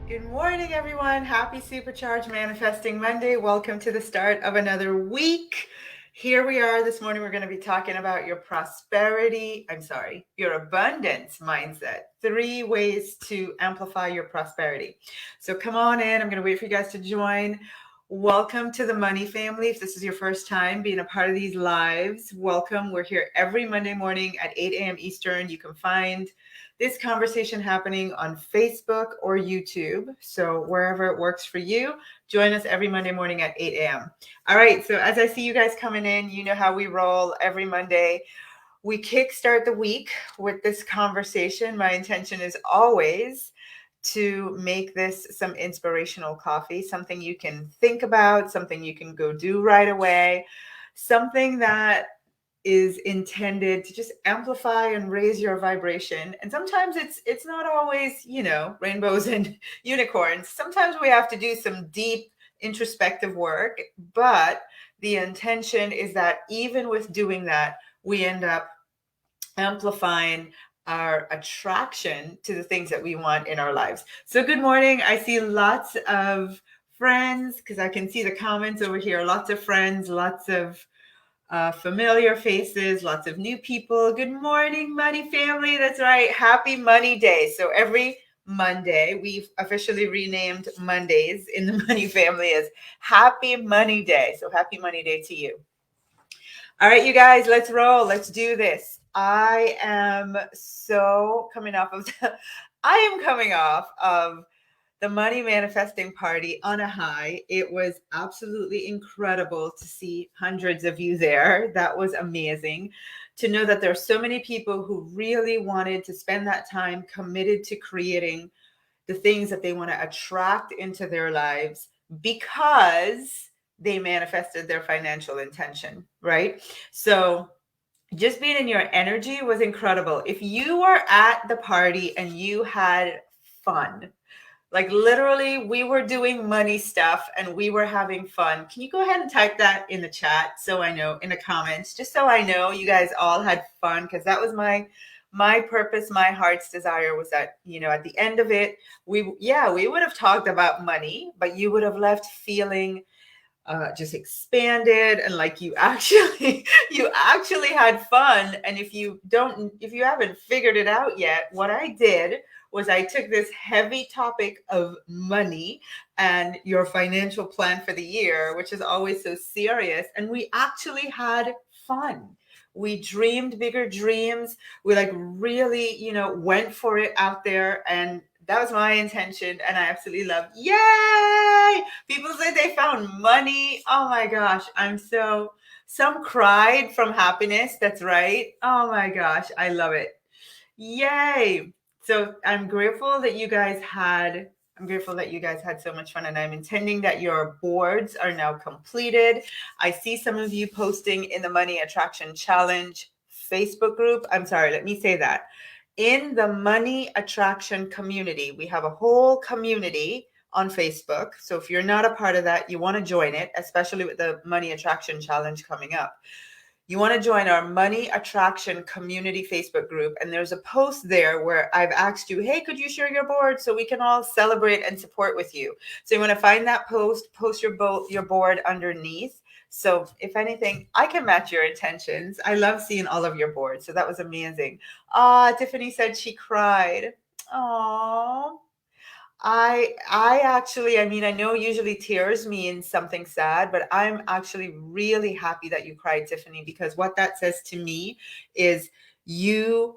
Good morning, everyone. Happy Supercharged Manifesting Monday. Welcome to the start of another week. Here we are this morning. We're going to be talking about your your abundance mindset. 3 ways to amplify your prosperity. So come on in. I'm going to wait for you guys to join. Welcome to the Money Family. If this is your first time being a part of these lives, welcome. We're here every Monday morning at 8 a.m. Eastern. You can find this conversation happening on Facebook or YouTube. So wherever it works for you, join us every Monday morning at 8 a.m. All right. So as I see you guys coming in, you know how we roll every Monday. We kickstart the week with this conversation. My intention is always to make this some inspirational coffee, something you can think about, something you can go do right away, something that is intended to just amplify and raise your vibration. And sometimes it's not always, rainbows and unicorns. Sometimes we have to do some deep introspective work, but the intention is that even with doing that, we end up amplifying our attraction to the things that we want in our lives. So good morning. I see lots of friends because I can see the comments over here. Lots of friends, lots of familiar faces, lots of new people. Good morning, Money Family. That's right. Happy Money Day. So every Monday, we've officially renamed Mondays in the Money Family as Happy Money Day. So happy Money Day to you. All right, you guys, let's roll. Let's do this. I am coming off of the Money Manifesting Party on a high. It was absolutely incredible to see hundreds of you there. That was amazing to know that there are so many people who really wanted to spend that time committed to creating the things that they want to attract into their lives because they manifested their financial intention, right? So just being in your energy was incredible. If you were at the party and you had fun, like literally, we were doing money stuff and we were having fun. Can you go ahead and type that in the chat so I know, in the comments, just so I know you guys all had fun? Because that was my purpose, my heart's desire was that, at the end of it, we would have talked about money, but you would have left feeling just expanded and like you actually you actually had fun. And if you haven't figured it out yet, what I did was I took this heavy topic of money and your financial plan for the year, which is always so serious, and we actually had fun. We dreamed bigger dreams. We like really, went for it out there, and that was my intention, and I absolutely love. Yay! People say they found money. Oh my gosh, some cried from happiness. That's right. Oh my gosh, I love it. Yay. So I'm grateful that you guys had so much fun, and I'm intending that your boards are now completed. I see some of you posting in the Money Attraction Challenge Facebook group. I'm sorry, let me say that. In the Money Attraction community, we have a whole community on Facebook. So if you're not a part of that, you want to join it, especially with the Money Attraction Challenge coming up. You want to join our Money Attraction Community Facebook group. And there's a post there where I've asked you, hey, could you share your board so we can all celebrate and support with you? So you want to find that post your board underneath. So if anything, I can match your intentions. I love seeing all of your boards. So that was amazing. Tiffany said she cried. Aww. I actually, I know usually tears mean something sad, but I'm actually really happy that you cried, Tiffany, because what that says to me is you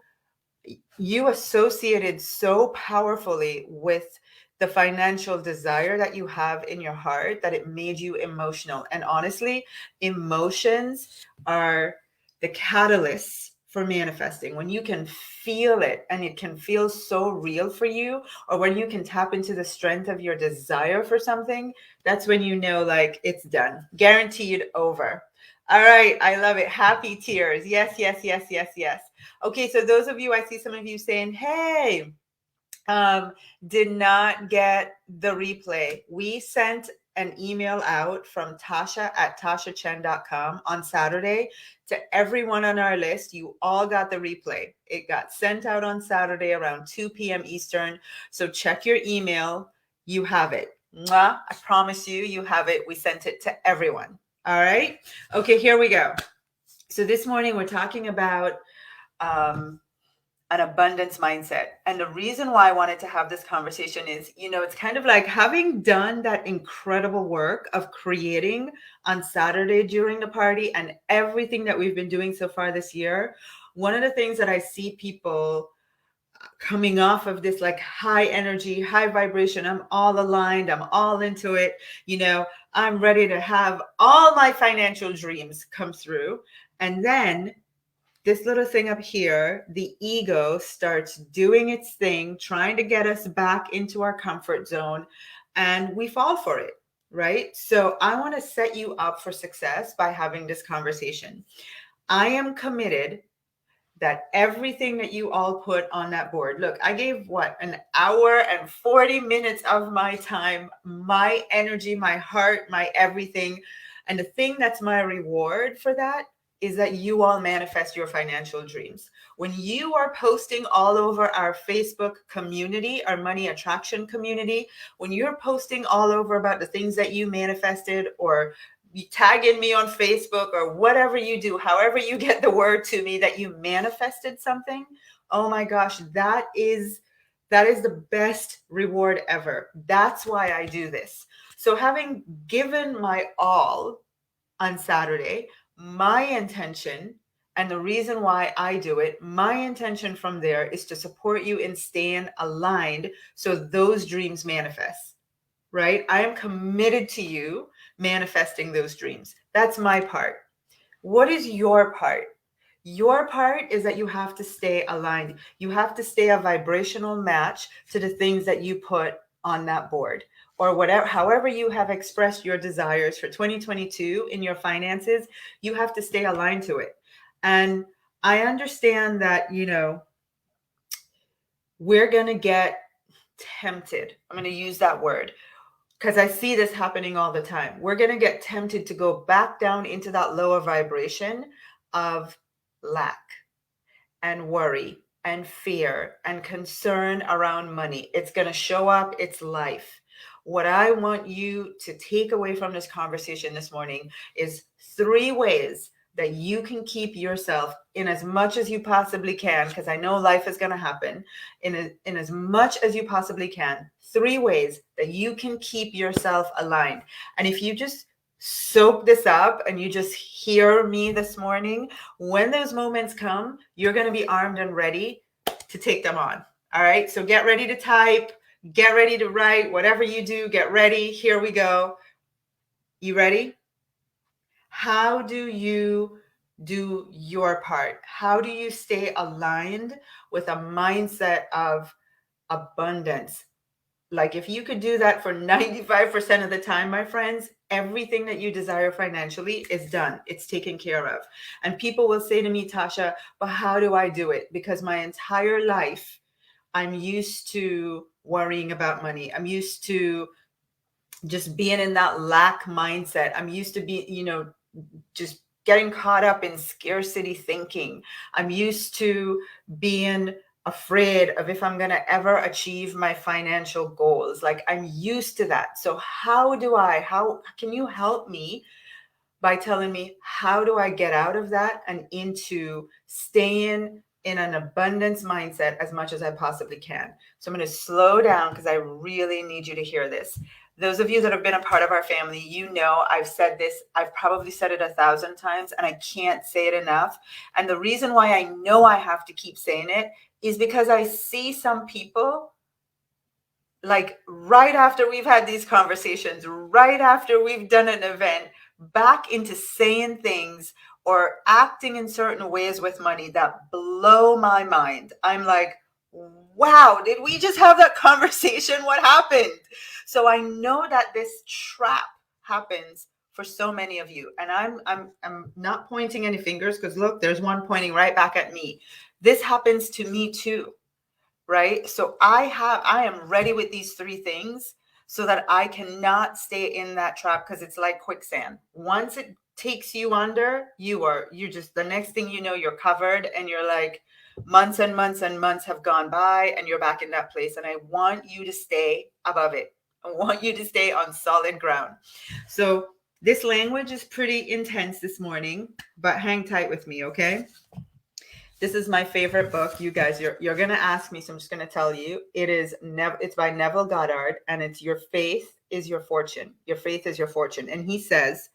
you associated so powerfully with the financial desire that you have in your heart that it made you emotional. And honestly, emotions are the catalysts for manifesting. When you can feel it and it can feel so real for you, or when you can tap into the strength of your desire for something, that's when you know, like, it's done, guaranteed, over. All right, I love it. Happy tears. Yes, yes, yes, yes, yes. Okay, so those of you, I see some of you saying, hey, did not get the replay. We sent an email out from Tasha at tashachen.com on Saturday to everyone on our list. You all got the replay. It got sent out on Saturday around 2 p.m. Eastern. So check your email. you have it. Mwah, I promise you, you have it. We sent it to everyone. All right. Okay, here we go. So this morning we're talking about um, an abundance mindset. And the reason why I wanted to have this conversation is, it's kind of like having done that incredible work of creating on Saturday during the party and everything that we've been doing so far this year. One of the things that I see people coming off of this like high energy, high vibration, I'm all aligned, I'm all into it, I'm ready to have all my financial dreams come through. And then this little thing up here, the ego starts doing its thing, trying to get us back into our comfort zone, and we fall for it, right? So I want to set you up for success by having this conversation. I am committed that everything that you all put on that board, look, I gave an hour and 40 minutes of my time, my energy, my heart, my everything. And the thing that's my reward for that is that you all manifest your financial dreams. When you are posting all over our Facebook community, our money attraction community, when you're posting all over about the things that you manifested, or you tagging me on Facebook, or whatever you do, however you get the word to me that you manifested something, oh my gosh, that is the best reward ever. That's why I do this. So having given my all on Saturday, my intention and the reason why I do it, my intention from there is to support you in staying aligned so those dreams manifest, right? I am committed to you manifesting those dreams. That's my part. What is your part? Your part is that you have to stay aligned. You have to stay a vibrational match to the things that you put on that board, or whatever, however you have expressed your desires for 2022 in your finances, you have to stay aligned to it. And I understand that, we're going to get tempted. I'm going to use that word because I see this happening all the time. We're going to get tempted to go back down into that lower vibration of lack and worry and fear and concern around money. It's going to show up. It's life. What I want you to take away from this conversation this morning is 3 ways that you can keep yourself in as much as you possibly can, because I know life is going to happen, in as much as you possibly can. 3 ways that you can keep yourself aligned. And if you just soak this up and you just hear me this morning, when those moments come, you're going to be armed and ready to take them on. All right. So get ready to type, get ready to write, whatever you do, get ready. Here we go. You ready? How do you do your part? How do you stay aligned with a mindset of abundance? Like, if you could do that for 95% of the time, my friends, everything that you desire financially is done. It's taken care of. And people will say to me, Tasha, but how do I do it? Because my entire life, I'm used to worrying about money. I'm used to just being in that lack mindset. I'm used to being, just getting caught up in scarcity thinking. I'm used to being afraid of if I'm going to ever achieve my financial goals. Like, I'm used to that. So how can you help me by telling me, how do I get out of that and into staying in an abundance mindset as much as I possibly can? So I'm going to slow down because I really need you to hear this. Those of you that have been a part of our family, I've said this, I've probably said it 1,000 times, and I can't say it enough. And the reason why I know I have to keep saying it is because I see some people, like, right after we've had these conversations, right after we've done an event, back into saying things or acting in certain ways with money that blow my mind. I'm like, wow, did we just have that conversation? What happened? So I know that this trap happens for so many of you. And I'm not pointing any fingers, because look, there's one pointing right back at me. This happens to me too, right? So I am ready with these 3 things so that I cannot stay in that trap, because it's like quicksand. Once it takes you under, you're just, the next thing you know, you're covered, and you're like, months and months and months have gone by and you're back in that place. And I want you to stay above it. I want you to stay on solid ground. So this language is pretty intense this morning, but hang tight with me, okay? This is my favorite book. You guys, you're gonna ask me, so I'm just gonna tell you. It's by Neville Goddard, and it's Your Faith is Your Fortune. Your faith is your fortune. And he says,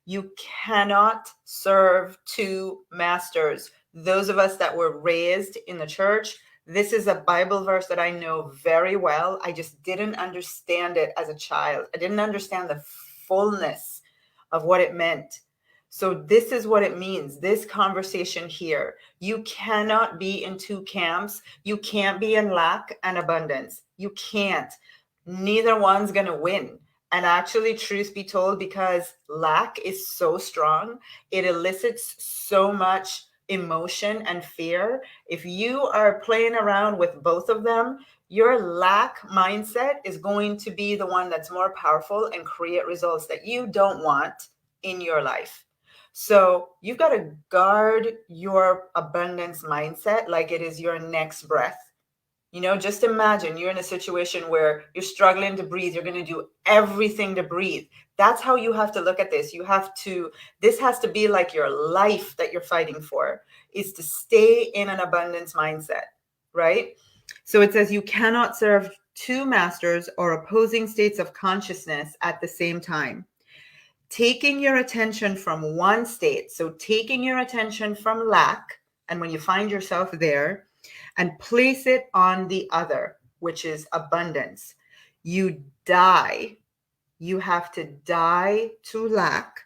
you cannot serve two masters. Those of us that were raised in the church, this is a Bible verse that I know very well. I just didn't understand it as a child. I didn't understand the fullness of what it meant. So this is what it means. This conversation here, you cannot be in two camps. You can't be in lack and abundance. You can't. Neither one's going to win. And actually, truth be told, because lack is so strong, it elicits so much emotion and fear. If you are playing around with both of them, your lack mindset is going to be the one that's more powerful and create results that you don't want in your life. So you've got to guard your abundance mindset like it is your next breath. You know, just imagine you're in a situation where you're struggling to breathe. You're going to do everything to breathe. That's how you have to look at this. This has to be like your life that you're fighting for, is to stay in an abundance mindset, right? So it says you cannot serve two masters or opposing states of consciousness at the same time. Taking your attention from one state, so taking your attention from lack, and when you find yourself there, and place it on the other, which is abundance. You die. You have to die to lack,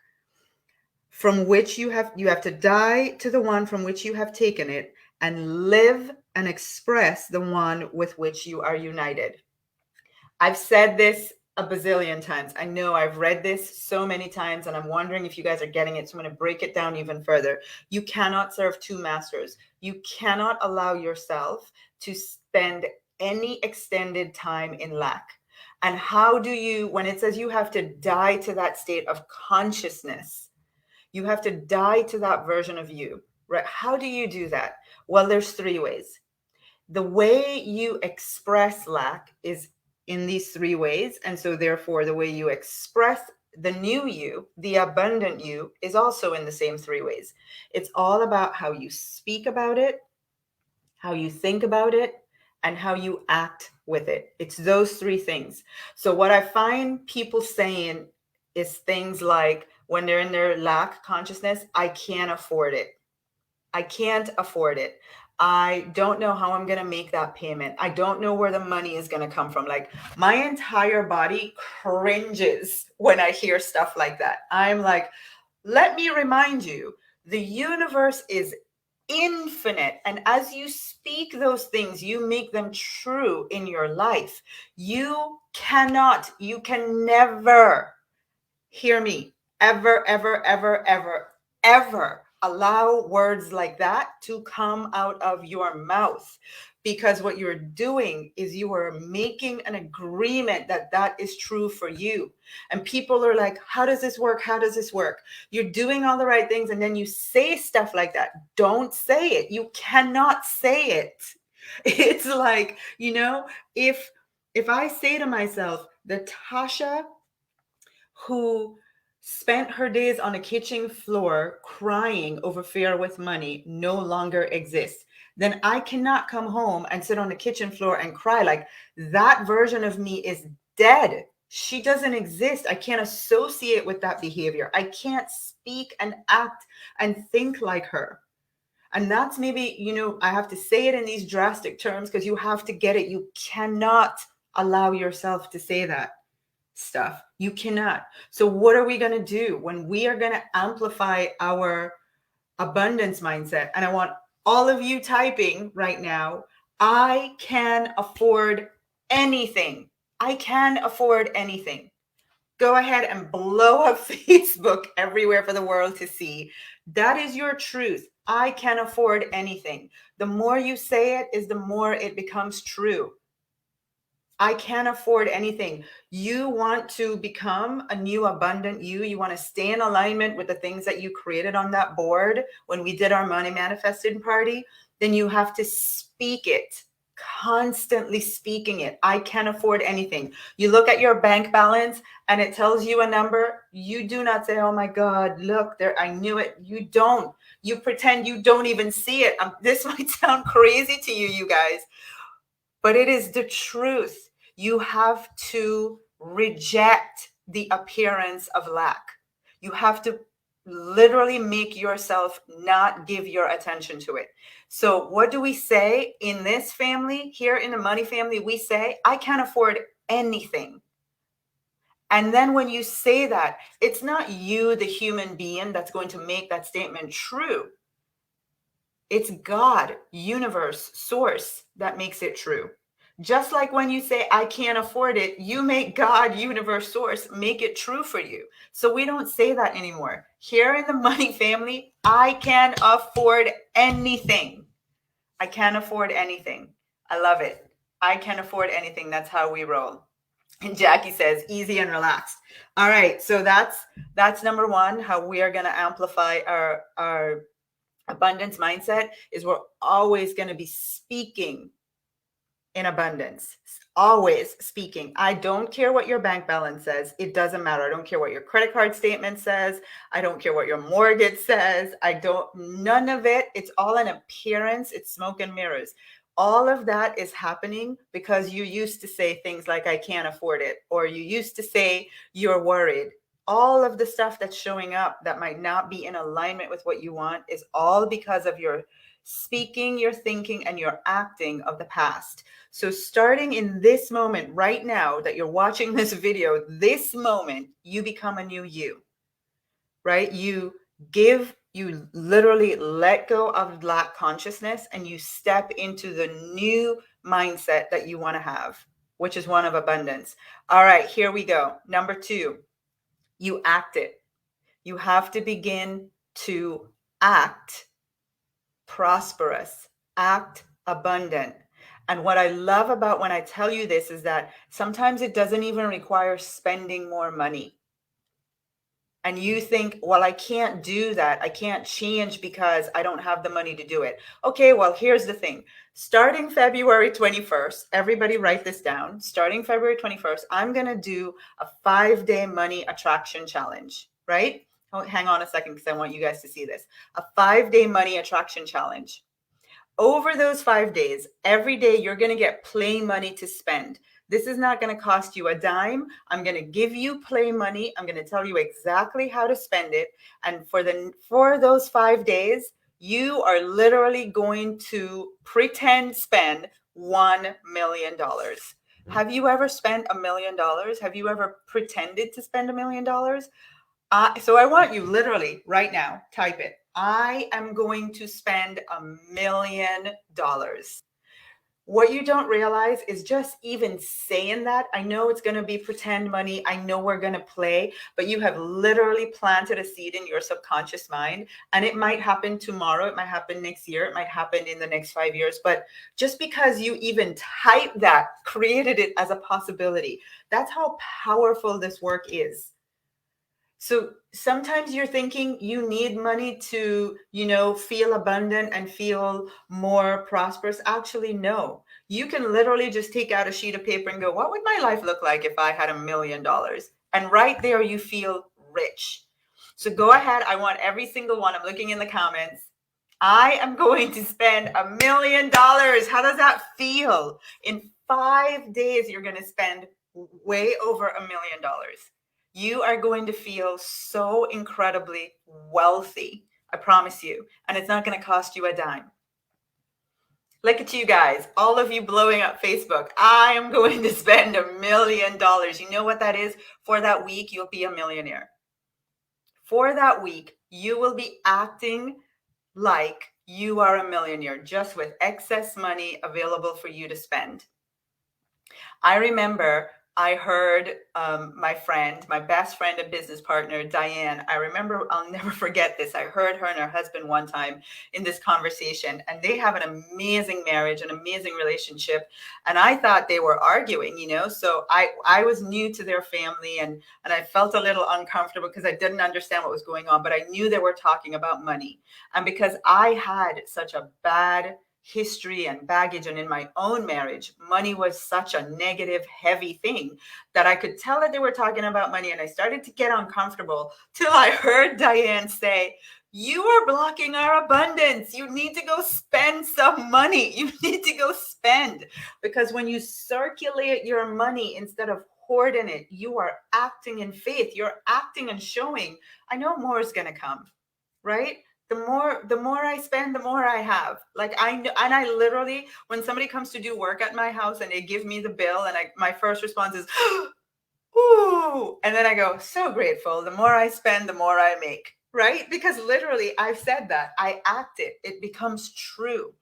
from which you have to die to the one from which you have taken it, and live and express the one with which you are united. I've said this a bazillion times. I know I've read this so many times, and I'm wondering if you guys are getting it. So I'm going to break it down even further. You cannot serve two masters. You cannot allow yourself to spend any extended time in lack. And how do you, when it says you have to die to that state of consciousness, you have to die to that version of you, right? How do you do that? Well, there's three ways. The way you express lack is in these three ways. And so therefore, the way you express the new you, the abundant you, is also in the same three ways. It's all about how you speak about it, how you think about it, and how you act with it. It's those three things. So what I find people saying is things like, when they're in their lack consciousness, I can't afford it. I can't afford it. I don't know how I'm going to make that payment. I don't know where the money is going to come from. Like, my entire body cringes when I hear stuff like that. I'm like, let me remind you, the universe is infinite. And as you speak those things, you make them true in your life. You can never, hear me, ever, ever, ever, ever, ever allow words like that to come out of your mouth, because what you're doing is you are making an agreement that that is true for you. And people are like, how does this work? How does this work? You're doing all the right things, and then you say stuff like that. Don't say it. You cannot say it. It's like, you know, if I say to myself, the Tasha who spent her days on a kitchen floor crying over fear with money no longer exists, then I cannot come home and sit on the kitchen floor and cry. Like, that version of me is dead. She doesn't exist. I can't associate with that behavior. I can't speak and act and think like her. And that's maybe, you know, I have to say it in these drastic terms because you have to get it. You cannot allow yourself to say that stuff. You cannot. So what are we going to do when we are going to amplify our abundance mindset? And I want all of you typing right now, I can afford anything. I can afford anything. Go ahead and blow up Facebook everywhere for the world to see. That is your truth. I can afford anything. The more you say it is the more it becomes true. I can't afford anything. You want to become a new abundant you. You want to stay in alignment with the things that you created on that board when we did our money manifesting party. Then you have to speak it constantly speaking it. I can't afford anything. You look at your bank balance and it tells you a number. You do not say, oh my God, look there, I knew it. You don't. You pretend you don't even see it. This might sound crazy to you, you guys, but it is the truth. You have to reject the appearance of lack. You have to literally make yourself not give your attention to it. So what do we say in this family? Here in the money family, we say, I can't afford anything. And then when you say that, it's not you, the human being, that's going to make that statement true. It's God, universe, source that makes it true. Just like when you say, I can't afford it, you make God, universe, source make it true for you. So we don't say that anymore. Here in the money family, I can afford anything. I can't afford anything. I love it. I can afford anything. That's how we roll. And Jackie says, easy and relaxed. All right. So that's number one, how we are going to amplify our abundance mindset is we're always going to be speaking in abundance, always speaking. I don't care what your bank balance says. It doesn't matter. I don't care what your credit card statement says. I don't care what your mortgage says. None of it. It's all an appearance. It's smoke and mirrors. All of that is happening because you used to say things like, I can't afford it, or you used to say you're worried. All of the stuff that's showing up that might not be in alignment with what you want is all because of your speaking, your thinking, and your acting of the past. So starting in this moment right now that you're watching this video, this moment, you become a new you, right? You literally let go of lack consciousness and you step into the new mindset that you want to have, which is one of abundance. All right, here we go. Number 2, you act it. You have to begin to act prosperous, act abundant. And what I love about when I tell you this is that sometimes it doesn't even require spending more money. And you think, well, I can't do that. I can't change because I don't have the money to do it. Okay, well, here's the thing. Starting February 21st, everybody write this down. Starting February 21st, I'm going to do a 5-day money attraction challenge, right? Oh, hang on a second because I want you guys to see this. A 5-day money attraction challenge. Over those 5 days, every day you're going to get play money to spend. This is not going to cost you a dime. I'm going to give you play money. I'm going to tell you exactly how to spend it. And for those 5 days, you are literally going to pretend spend $1 million. Have you ever spent $1 million? Have you ever pretended to spend $1 million? So I want you literally right now, type it. I am going to spend $1 million. What you don't realize is just even saying that, I know it's going to be pretend money. I know we're going to play, but you have literally planted a seed in your subconscious mind, and it might happen tomorrow. It might happen next year. It might happen in the next 5 years. But just because you even typed that, created it as a possibility, that's how powerful this work is. So sometimes you're thinking you need money to, feel abundant and feel more prosperous. Actually, no. You can literally just take out a sheet of paper and go, what would my life look like if I had $1 million? And right there, you feel rich. So go ahead. I want every single one. I'm looking in the comments. I am going to spend $1 million. How does that feel? In 5 days, you're going to spend way over $1 million. You are going to feel so incredibly wealthy. I promise you. And it's not going to cost you a dime. Look at you guys, all of you blowing up Facebook. I am going to spend $1 million. You know what that is? For that week, you'll be a millionaire. For that week, you will be acting like you are a millionaire, just with excess money available for you to spend. I remember I heard my best friend and business partner, Diane. I remember, I'll never forget this. I heard her and her husband one time in this conversation, and they have an amazing marriage, an amazing relationship. And I thought they were arguing, so I was new to their family, and I felt a little uncomfortable because I didn't understand what was going on, but I knew they were talking about money. And because I had such a bad history and baggage, and in my own marriage, money was such a negative, heavy thing that I could tell that they were talking about money, and I started to get uncomfortable till I heard Diane say, "You are blocking our abundance. You need to go spend some money. You need to go spend." Because when you circulate your money instead of hoarding it, you are acting in faith. You're acting and showing, I know more is going to come, right? The more I spend, the more I have. Like I know, and I literally, when somebody comes to do work at my house and they give me the bill, and my first response is, "Ooh," and then I go, "So grateful. The more I spend, the more I make." Right? Because literally, I've said that. I act it. It becomes true.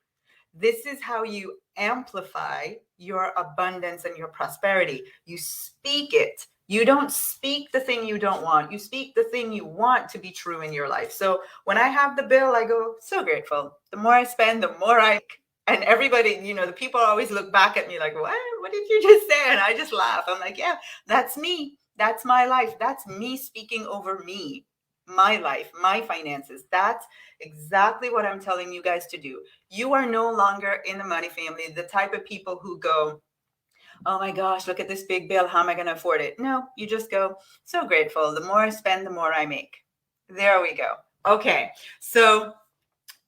This is how you amplify your abundance and your prosperity. You speak it. You don't speak the thing you don't want. You speak the thing you want to be true in your life. So when I have the bill, I go, "So grateful. The more I spend, the more I make." And everybody, the people always look back at me like, What did you just say?" And I just laugh. I'm like, "Yeah, that's me. That's my life. That's me speaking over me, my life, my finances. That's exactly what I'm telling you guys to do. You are no longer in the money family, the type of people who go, "Oh my gosh, look at this big bill. How am I going to afford it?" No, you just go, "So grateful. The more I spend, the more I make." There we go. Okay. So,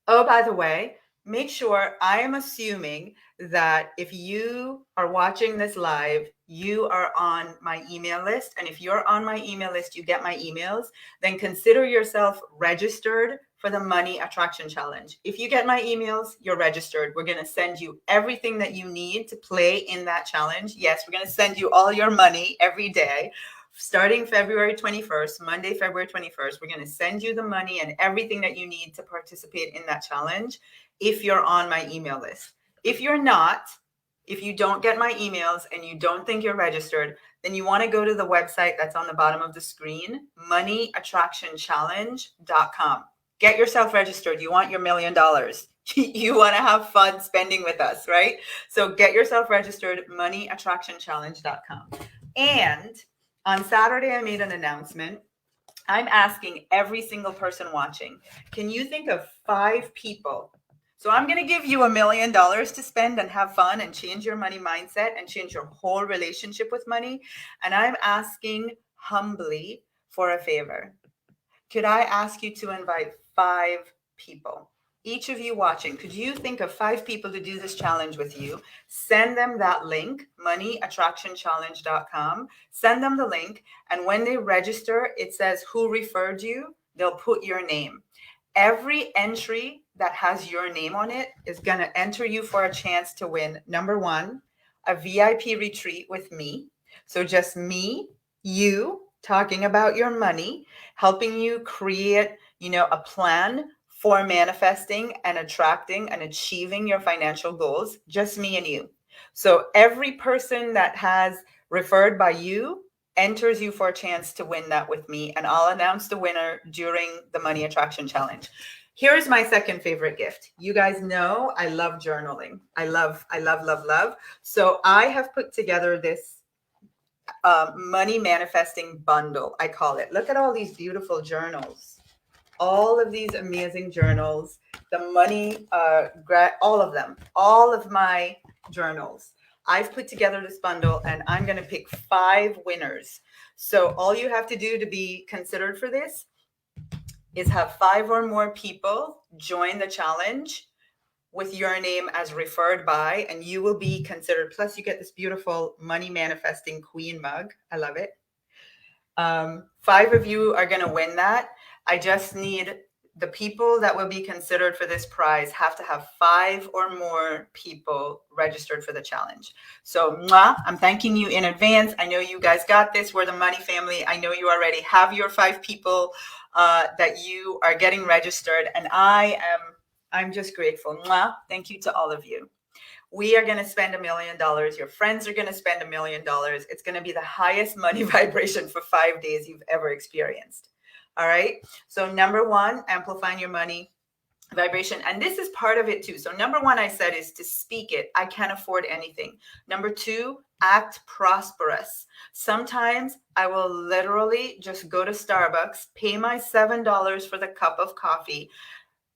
oh, by the way, make sure, I am assuming that if you are watching this live, you are on my email list. And if you're on my email list, you get my emails, then consider yourself registered for the Money Attraction Challenge. If you get my emails, you're registered. We're going to send you everything that you need to play in that challenge. Yes, we're going to send you all your money every day. Starting February 21st, Monday, February 21st, we're going to send you the money and everything that you need to participate in that challenge if you're on my email list. If you're not, if you don't get my emails and you don't think you're registered, then you want to go to the website that's on the bottom of the screen, moneyattractionchallenge.com. Get yourself registered. You want your $1 million. You want to have fun spending with us, right? So get yourself registered, moneyattractionchallenge.com. And on Saturday, I made an announcement. I'm asking every single person watching, can you think of 5 people? So I'm going to give you $1 million to spend and have fun and change your money mindset and change your whole relationship with money. And I'm asking humbly for a favor. Could I ask you to invite 5 people? Each of you watching, could you think of 5 people to do this challenge with you? Send them that link, moneyattractionchallenge.com. Send them the link. And when they register, it says who referred you. They'll put your name. Every entry that has your name on it is going to enter you for a chance to win, number 1, a VIP retreat with me. So just me, you, talking about your money, helping you create, a plan for manifesting and attracting and achieving your financial goals, just me and you. So every person that has referred by you enters you for a chance to win that with me, and I'll announce the winner during the Money Attraction Challenge. Here's my second favorite gift. You guys know I love journaling. I love. So I have put together this money manifesting bundle, I call it. Look at all these beautiful journals. All of these amazing journals, the money, all of them, all of my journals. I've put together this bundle and I'm going to pick 5 winners. So all you have to do to be considered for this is have 5 or more people join the challenge with your name as referred by, and you will be considered. Plus you get this beautiful money manifesting queen mug. I love it. 5 of you are going to win that. I just need the people that will be considered for this prize have to have 5 or more people registered for the challenge. So I'm thanking you in advance. I know you guys got this. We're the money family. I know you already have your 5 people that you are getting registered, and I'm just grateful. Thank you to all of you. We are going to spend $1 million. Your friends are going to spend $1 million. It's going to be the highest money vibration for 5 days you've ever experienced. All right. So number 1, amplifying your money vibration. And this is part of it too. So number 1, I said, is to speak it. I can't afford anything. Number 2, act prosperous. Sometimes I will literally just go to Starbucks, pay my $7 for the cup of coffee,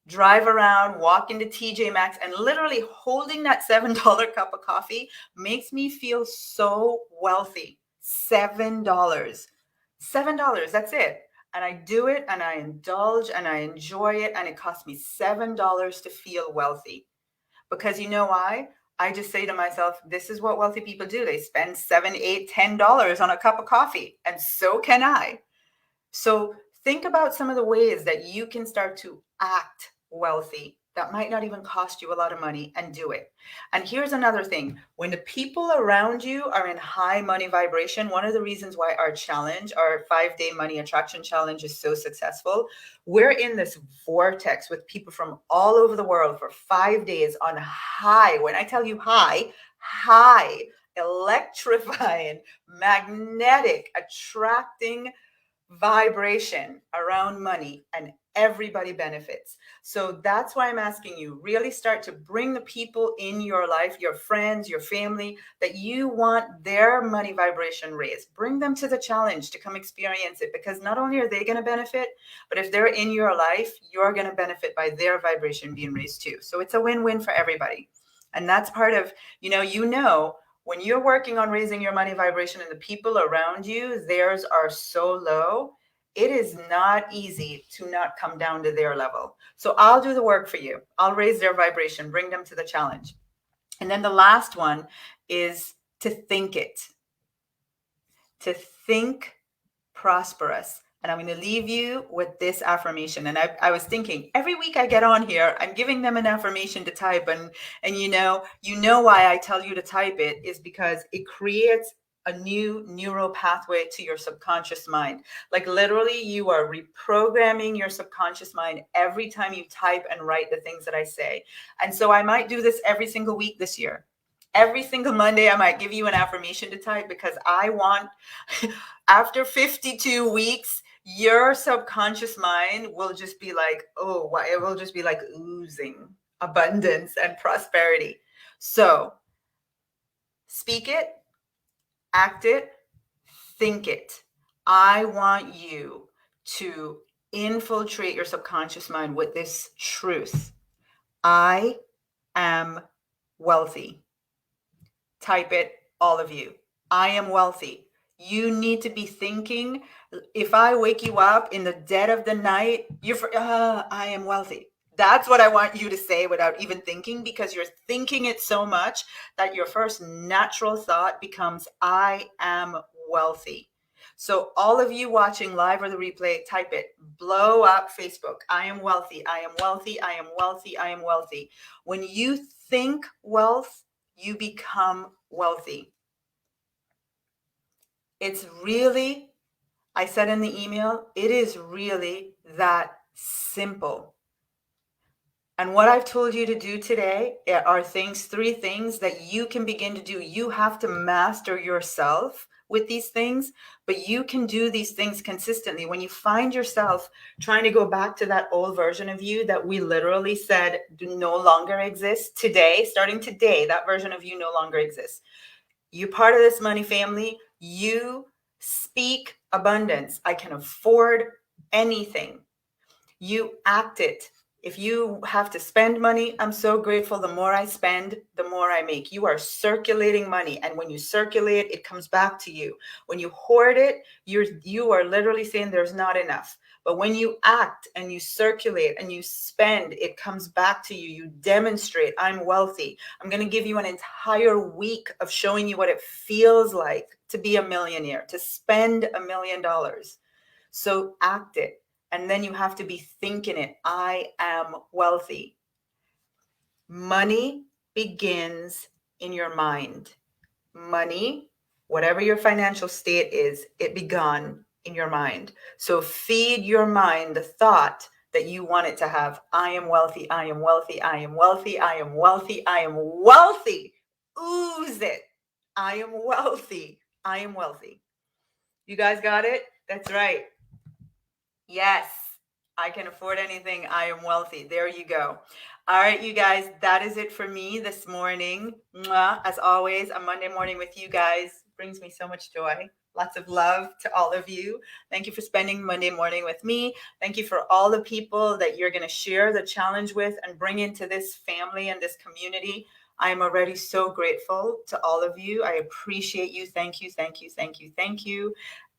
drive around, walk into TJ Maxx, and literally holding that $7 cup of coffee makes me feel so wealthy. $7. $7, that's it. And I do it and I indulge and I enjoy it, and it costs me $7 to feel wealthy. Because you know why? I just say to myself, this is what wealthy people do. They spend $7, $8, $10 on a cup of coffee, and so can I. So think about some of the ways that you can start to act wealthy that might not even cost you a lot of money, and do it. And here's another thing. When the people around you are in high money vibration, one of the reasons why our challenge, our 5-day money attraction challenge, is so successful, we're in this vortex with people from all over the world for 5 days on high. When I tell you high, electrifying, magnetic, attracting vibration around money, and everybody benefits. So that's why I'm asking you, really start to bring the people in your life, your friends, your family, that you want their money vibration raised. Bring them to the challenge to come experience it, because not only are they going to benefit, but if they're in your life, you're going to benefit by their vibration being raised too. So it's a win-win for everybody. And that's part of, when you're working on raising your money vibration and the people around you, theirs are so low, it is not easy to not come down to their level. So I'll do the work for you. I'll raise their vibration, bring them to the challenge. And then the last one is to think it. To think prosperous. And I'm going to leave you with this affirmation. And I was thinking, every week I get on here, I'm giving them an affirmation to type. And you know why I tell you to type it is because it creates a new neural pathway to your subconscious mind. Like literally, you are reprogramming your subconscious mind every time you type and write the things that I say. And so I might do this every single week this year. Every single Monday, I might give you an affirmation to type, because I want, after 52 weeks, your subconscious mind will just be like, oh, it will just be like oozing abundance and prosperity. So speak it, act it, think it. I want you to infiltrate your subconscious mind with this truth. I am wealthy. Type it, all of you. I am wealthy. You need to be thinking, if I wake you up in the dead of the night, I am wealthy. That's what I want you to say without even thinking, because you're thinking it so much that your first natural thought becomes, I am wealthy. So all of you watching live or the replay, type it. Blow up Facebook. I am wealthy. I am wealthy. I am wealthy. I am wealthy. When you think wealth, you become wealthy. It's really, I said in the email, it is really that simple. And what I've told you to do today are 3 things that you can begin to do. You have to master yourself with these things, but you can do these things consistently. When you find yourself trying to go back to that old version of you that we literally said no longer exists today, starting today, that version of you no longer exists. You're part of this money family. You speak abundance. I can afford anything. You act it. If you have to spend money, I'm so grateful. The more I spend, the more I make. You are circulating money. And when you circulate, it comes back to you. When you hoard it, you are literally saying there's not enough. But when you act and you circulate and you spend, it comes back to you. You demonstrate, I'm wealthy. I'm going to give you an entire week of showing you what it feels like to be a millionaire, to spend $1 million. So act it. And then you have to be thinking it. I am wealthy. Money begins in your mind. Money, whatever your financial state is, it began in your mind. So feed your mind the thought that you want it to have. I am wealthy. I am wealthy. I am wealthy. I am wealthy. I am wealthy. Ooze it. I am wealthy. I am wealthy. You guys got it? That's right. Yes, I can afford anything. I am wealthy. There you go. All right, you guys, that is it for me this morning. Mwah. As always, a Monday morning with you guys brings me so much joy. Lots of love to all of you. Thank you for spending Monday morning with me. Thank you for all the people that you're going to share the challenge with and bring into this family and this community. I am already so grateful to all of you. I appreciate you. Thank you, thank you, thank you, thank you.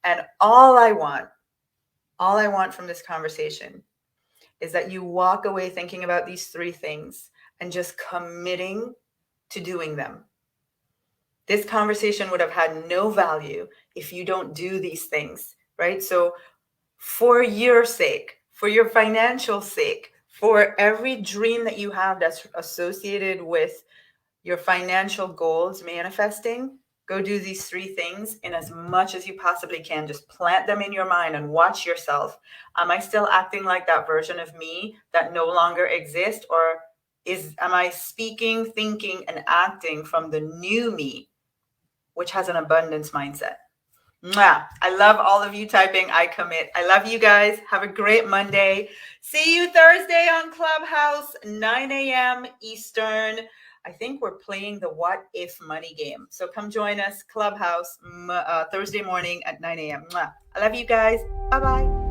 And all I want from this conversation is that you walk away thinking about these three things and just committing to doing them. This conversation would have had no value if you don't do these things, right? So for your sake, for your financial sake, for every dream that you have that's associated with your financial goals manifesting, go do these three things in as much as you possibly can. Just plant them in your mind and watch yourself. Am I still acting like that version of me that no longer exists? Or am I speaking, thinking, and acting from the new me, which has an abundance mindset? Mwah. I love all of you typing. I commit. I love you guys. Have a great Monday. See you Thursday on Clubhouse, 9 a.m. Eastern. I think we're playing the What If Money game. So come join us, Clubhouse, Thursday morning at 9 a.m. Mwah. I love you guys. Bye-bye.